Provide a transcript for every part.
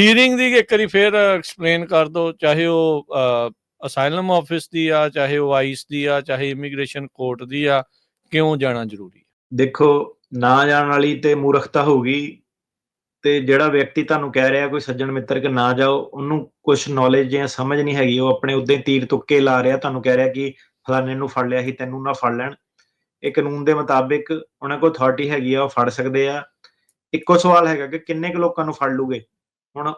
Hearing ਦੀ ਇੱਕ ਵਾਰੀ ਫਿਰ ਐਕਸਪਲੇਨ ਕਰ ਦਿਓ, ਚਾਹੇ ਉਹ ਅਸਾਈਲਮ ਆਫਿਸ ਦੀ ਆ, ਚਾਹੇ ਉਹ ਆਈਸ ਦੀ ਆ, ਚਾਹੇ ਇਮੀਗ੍ਰੇਸ਼ਨ ਕੋਰਟ ਦੀ ਆ, ਕਿਉਂ ਜਾਣਾ ਜ਼ਰੂਰੀ ਹੈ? ਦੇਖੋ, ਨਾ ਜਾਣ ਵਾਲੀ ਤੇ ਮੂਰਖਤਾ ਹੋਊਗੀ, ਤੇ ਜਿਹੜਾ ਵਿਅਕਤੀ ਤੁਹਾਨੂੰ ਕਹਿ ਰਿਹਾ ਕੋਈ ਸੱਜਣ ਮਿੱਤਰ ਕਿ ਨਾ ਜਾਓ, ਉਹਨੂੰ ਕੁਛ ਨੌਲੇਜ ਜਾਂ ਸਮਝ ਨਹੀਂ ਹੈਗੀ। ਉਹ ਆਪਣੇ ਉੱਦਾਂ ਹੀ ਤੀਰ ਤੁੱਕੇ ਲਾ ਰਿਹਾ, ਤੁਹਾਨੂੰ ਕਹਿ ਰਿਹਾ ਕਿ ਫਲਾਣੇ ਨੂੰ ਫੜ ਲਿਆ ਸੀ, ਤੈਨੂੰ ਨਾ ਫੜ ਲੈਣ। ਇਹ ਕਾਨੂੰਨ ਦੇ ਮੁਤਾਬਿਕ ਉਹਨਾਂ ਕੋਲ ਅਥਾਰਟੀ ਹੈਗੀ ਆ, ਉਹ ਫੜ ਸਕਦੇ ਆ। ਇੱਕੋ ਸਵਾਲ ਹੈਗਾ ਕਿ ਕਿੰਨੇ ਕੁ ਲੋਕਾਂ ਨੂੰ ਫੜ ਲੂਗੇ। ਹੁਣ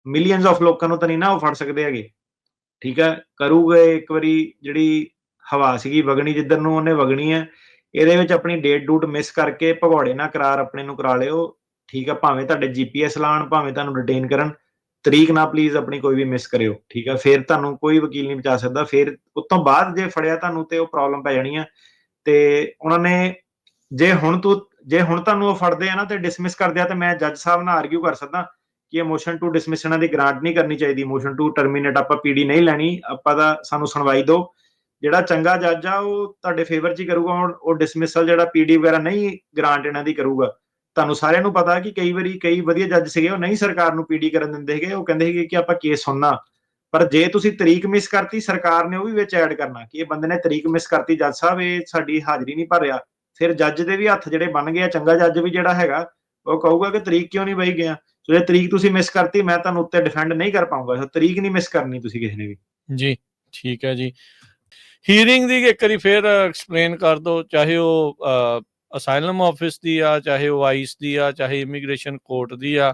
ਮਿਲੀਅਨਸ ਆਫ ਲੋਕਾਂ ਨੂੰ ਤਾਂ ਨਹੀਂ ਨਾ ਉਹ ਫੜ ਸਕਦੇ ਹੈਗੇ, ਠੀਕ ਹੈ। ਕਰੂਗੇ ਇੱਕ ਵਾਰੀ, ਜਿਹੜੀ ਹਵਾ ਸੀਗੀ ਵਗਣੀ ਜਿੱਧਰ ਨੂੰ ਉਹਨੇ ਵਗਣੀ ਹੈ। ਇਹਦੇ ਵਿੱਚ ਆਪਣੀ ਡੇਟ ਡੂਟ ਮਿਸ ਕਰਕੇ ਭਗੌੜੇ ਨਾ ਕਰਾਰ ਆਪਣੇ ਨੂੰ ਕਰਾ ਲਿਓ, ਠੀਕ ਹੈ। ਭਾਵੇਂ ਤੁਹਾਡੇ GPS ਲਾਣ, ਭਾਵੇਂ ਤੁਹਾਨੂੰ ਡਿਟੇਨ ਕਰਨ, ਤਰੀਕ ਨਾ ਪਲੀਜ਼ ਆਪਣੀ ਕੋਈ ਵੀ ਮਿਸ ਕਰਿਓ, ਠੀਕ ਹੈ। ਫਿਰ ਤੁਹਾਨੂੰ ਕੋਈ ਵਕੀਲ ਨਹੀਂ ਬਚਾ ਸਕਦਾ। ਫਿਰ ਉਸ ਤੋਂ ਬਾਅਦ ਜੇ ਫੜਿਆ ਤੁਹਾਨੂੰ ਤੇ ਉਹ ਪ੍ਰੋਬਲਮ ਪੈ ਜਾਣੀ ਆ। ਤੇ ਉਹਨਾਂ ਨੇ ਜੇ ਹੁਣ ਤੁਹਾਨੂੰ ਉਹ ਫੜਦੇ ਆ ਨਾ ਤੇ ਡਿਸਮਿਸ ਕਰਦੇ ਆ, ਤੇ ਮੈਂ ਜੱਜ ਸਾਹਿਬ ਨਾਲ ਆਰਗਿਊ ਕਰ ਸਕਦਾ ਕਿ ਇਹ ਮੋਸ਼ਨ ਟੂ ਡਿਸਮਿਸ ਇਹਨਾਂ ਦੀ ਗ੍ਰਾਂਟ ਨਹੀਂ ਕਰਨੀ ਚਾਹੀਦੀ। ਮੋਸ਼ਨ ਟੂ ਟਰਮੀਨੇਟ ਆਪਾਂ ਪੀਡੀ ਨਹੀਂ ਲੈਣੀ, ਆਪਾਂ ਦਾ ਸਾਨੂੰ ਸੁਣਵਾਈ ਦਿਓ। ਜਿਹੜਾ ਚੰਗਾ ਜੱਜ ਆ ਉਹ ਤੁਹਾਡੇ ਫੇਵਰ 'ਚ ਹੀ ਕਰੂਗਾ। ਉਹ ਡਿਸਮਿਸਲ ਜਿਹੜਾ ਪੀਡੀ ਵਗੈਰਾ ਨਹੀਂ ਗ੍ਰਾਂਟ ਇਹਨਾਂ ਦੀ ਕਰੂਗਾ। ਤੁਹਾਨੂੰ ਸਾਰਿਆਂ ਨੂੰ ਪਤਾ ਕਿ ਕਈ ਵਾਰੀ ਕਈ ਵਧੀਆ ਜੱਜ ਸੀਗੇ, ਉਹ ਨਹੀਂ ਸਰਕਾਰ ਨੂੰ ਪੀਡੀ ਕਰਨ ਦਿੰਦੇ ਸੀਗੇ। ਉਹ ਕਹਿੰਦੇ ਸੀਗੇ ਕਿ ਆਪਾਂ ਕੇਸ ਸੁਣਨਾ, ਪਰ ਜੇ ਤੁਸੀਂ ਤਰੀਕ ਮਿਸ ਕਰਤੀ, ਸਰਕਾਰ ਨੇ ਉਹ ਵੀ ਵਿੱਚ ਐਡ ਕਰਨਾ ਕਿ ਇਹ ਬੰਦੇ ਨੇ ਤਰੀਕ ਮਿਸ ਕਰਤੀ, ਜੱਜ ਸਾਹਿਬ ਇਹ ਸਾਡੀ ਹਾਜ਼ਰੀ ਨਹੀਂ ਭਰ ਰਿਹਾ। ਫਿਰ ਜੱਜ ਦੇ ਵੀ ਹੱਥ ਜਿਹੜੇ ਬਣ ਗਏ ਆ। ਚੰਗਾ ਜੱਜ ਵੀ ਜਿਹੜਾ ਹੈਗਾ ਉਹ ਕਹੂਗਾ ਕਿ ਤਰੀਕ ਕਿਉਂ ਨਹੀਂ ਬਈ ਗਿਆ। ਜੇ ਤਰੀਕ ਤੁਸੀਂ ਮਿਸ ਕਰਤੀ, ਮੈਂ ਤੁਹਾਨੂੰ ਉੱਤੇ ਡਿਫੈਂਡ ਨਹੀਂ ਕਰ ਪਾਊਂਗਾ। ਤਰੀਕ ਨਹੀਂ ਮਿਸ ਕਰਨੀ ਤੁਸੀਂ ਕਿਸੇ ਨੇ ਵੀ। ਜੀ ਠੀਕ ਹੈ ਜੀ। ਹੀਅਰਿੰਗ ਦੀ ਇੱਕ ਵਾਰੀ ਫਿਰ ਐਕਸਪਲੇਨ ਕਰ ਦਿਓ, ਚਾਹੇ ਉਹ ਅਸਾਈਲਮ ਆਫਿਸ ਦੀ ਆ, ਚਾਹੇ ਉਹ ਆਈਸ ਦੀ ਆ, ਚਾਹੇ ਇਮੀਗ੍ਰੇਸ਼ਨ ਕੋਰਟ ਦੀ ਆ,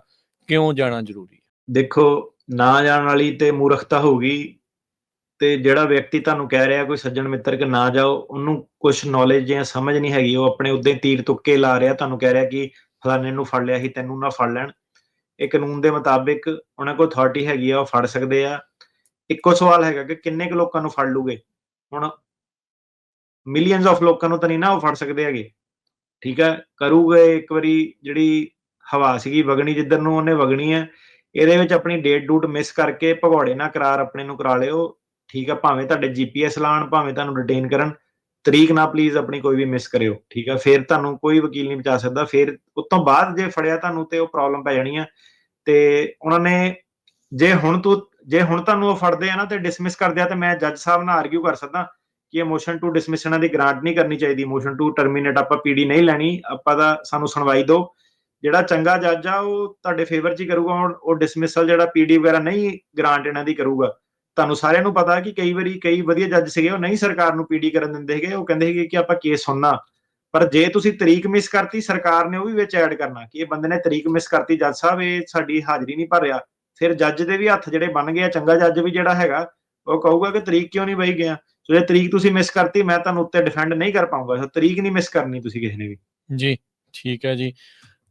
ਕਿਉਂ ਜਾਣਾ ਜ਼ਰੂਰੀ ਹੈ? ਦੇਖੋ, ਨਾ ਜਾਣ ਵਾਲੀ ਤੇ ਮੂਰਖਤਾ ਹੋਊਗੀ, ਤੇ ਜਿਹੜਾ ਵਿਅਕਤੀ ਤੁਹਾਨੂੰ ਕਹਿ ਰਿਹਾ ਕੋਈ ਸੱਜਣ ਮਿੱਤਰ ਕਿ ਨਾ ਜਾਓ, ਉਹਨੂੰ ਕੁਛ ਨੌਲੇਜ ਜਾਂ ਸਮਝ ਨਹੀਂ ਹੈਗੀ। ਉਹ ਆਪਣੇ ਉੱਦਾਂ ਹੀ ਤੀਰ ਤੁੱਕੇ ਲਾ ਰਿਹਾ, ਤੁਹਾਨੂੰ ਕਹਿ ਰਿਹਾ ਕਿ ਫਲਾਣੇ ਨੂੰ ਫੜ ਲਿਆ ਸੀ, ਤੈਨੂੰ ਨਾ ਫੜ ਲੈਣ। ਇਹ ਕਾਨੂੰਨ ਦੇ ਮੁਤਾਬਿਕ ਉਹਨਾਂ ਕੋਲ ਅਥਾਰਟੀ ਹੈਗੀ ਆ, ਉਹ ਫੜ ਸਕਦੇ ਆ। ਇੱਕੋ ਸਵਾਲ ਹੈਗਾ ਕਿ ਕਿੰਨੇ ਕੁ ਲੋਕਾਂ ਨੂੰ ਫੜ ਲੂਗੇ। ਹੁਣ ਮਿਲੀਅਨਸ ਆਫ ਲੋਕਾਂ ਨੂੰ ਤਾਂ ਨਹੀਂ ਨਾ ਉਹ ਫੜ ਸਕਦੇ ਹੈਗੇ, ਠੀਕ ਹੈ। ਕਰੂਗੇ ਇੱਕ ਵਾਰੀ, ਜਿਹੜੀ ਹਵਾ ਸੀਗੀ ਵਗਣੀ ਜਿੱਧਰ ਨੂੰ ਉਹਨੇ ਵਗਣੀ ਹੈ। ਇਹਦੇ ਵਿੱਚ ਆਪਣੀ ਡੇਟ ਡੂਟ ਮਿਸ ਕਰਕੇ ਭਗੌੜੇ ਨਾ ਕਰਾਰ ਆਪਣੇ ਨੂੰ ਕਰਾ ਲਿਓ, ਠੀਕ ਹੈ। ਭਾਵੇਂ ਤੁਹਾਡੇ GPS ਲਾਣ, ਭਾਵੇਂ ਤੁਹਾਨੂੰ ਡਿਟੇਨ ਕਰਨ, ਤਰੀਕ ਨਾ ਪਲੀਜ਼ ਆਪਣੀ ਕੋਈ ਵੀ ਮਿਸ ਕਰਿਓ, ਠੀਕ ਹੈ। ਫਿਰ ਤੁਹਾਨੂੰ ਕੋਈ ਵਕੀਲ ਨਹੀਂ ਬਚਾ ਸਕਦਾ। ਫਿਰ ਉਸ ਤੋਂ ਬਾਅਦ ਜੇ ਫੜਿਆ ਤੁਹਾਨੂੰ ਤੇ ਉਹ ਪ੍ਰੋਬਲਮ ਪੈ ਜਾਣੀ ਆ। ਤੇ ਉਹਨਾਂ ਨੇ ਜੇ ਹੁਣ ਤੁਹਾਨੂੰ ਉਹ ਫੜਦੇ ਆ ਨਾ ਤੇ ਡਿਸਮਿਸ ਕਰਦੇ ਆ, ਤੇ ਮੈਂ ਜੱਜ ਸਾਹਿਬ ਨਾਲ ਆਰਗਿਊ ਕਰ ਸਕਦਾ ਕਿ ਇਹ ਮੋਸ਼ਨ ਟੂ ਡਿਸਮਿਸ ਇਹਨਾਂ ਦੀ ਗ੍ਰਾਂਟ ਨਹੀਂ ਕਰਨੀ ਚਾਹੀਦੀ। ਮੋਸ਼ਨ ਟੂ ਟਰਮੀਨੇਟ ਆਪਾਂ ਪੀਡੀ ਨਹੀਂ ਲੈਣੀ, ਆਪਾਂ ਦਾ ਸਾਨੂੰ ਸੁਣਵਾਈ ਦਿਓ। ਜਿਹੜਾ ਚੰਗਾ ਜੱਜ ਆ ਉਹ ਤੁਹਾਡੇ ਫੇਵਰ 'ਚ ਹੀ ਕਰੂਗਾ। ਉਹ ਡਿਸਮਿਸਲ ਜਿਹੜਾ ਪੀਡੀ ਵਗੈਰਾ ਨਹੀਂ ਗ੍ਰਾਂਟ ਇਹਨਾਂ ਦੀ ਕਰੂਗਾ। ਤੁਹਾਨੂੰ ਸਾਰਿਆਂ ਨੂੰ ਪਤਾ ਕਿ ਕਈ ਵਾਰੀ ਕਈ ਵਧੀਆ ਜੱਜ ਸੀਗੇ, ਉਹ ਨਹੀਂ ਸਰਕਾਰ ਨੂੰ ਪੀਡੀ ਕਰਨ ਦਿੰਦੇ ਸੀਗੇ। ਉਹ ਕਹਿੰਦੇ ਸੀਗੇ ਕਿ ਆਪਾਂ ਕੇਸ ਸੁਣਨਾ, ਪਰ ਜੇ ਤੁਸੀਂ ਤਰੀਕ ਮਿਸ ਕਰਤੀ, ਸਰਕਾਰ ਨੇ ਉਹ ਵੀ ਵਿੱਚ ਐਡ ਕਰਨਾ ਕਿ ਇਹ ਬੰਦੇ ਨੇ ਤਰੀਕ ਮਿਸ ਕਰਤੀ, ਜੱਜ ਸਾਹਿਬ ਇਹ ਸਾਡੀ ਹਾਜ਼ਰੀ ਨਹੀਂ ਭਰ ਰਿਹਾ। ਫਿਰ ਜੱਜ ਦੇ ਵੀ ਹੱਥ ਜਿਹੜੇ ਬਣ ਗਏ ਆ। ਚੰਗਾ ਜੱਜ ਵੀ ਜਿਹੜਾ ਹੈਗਾ ਉਹ ਕਹੂਗਾ ਕਿ ਤਰੀਕ ਕਿਉਂ ਨਹੀਂ ਬਈ ਗਿਆ। ਜੇ ਤਰੀਕ ਤੁਸੀਂ ਮਿਸ ਕਰਤੀ, ਮੈਂ ਤੁਹਾਨੂੰ ਉੱਤੇ ਡਿਫੈਂਡ ਨਹੀਂ ਕਰ ਪਾਊਂਗਾ। ਤਰੀਕ ਨਹੀਂ ਮਿਸ ਕਰਨੀ ਤੁਸੀਂ ਕਿਸੇ ਨੇ ਵੀ। ਜੀ ਠੀਕ ਹੈ ਜੀ।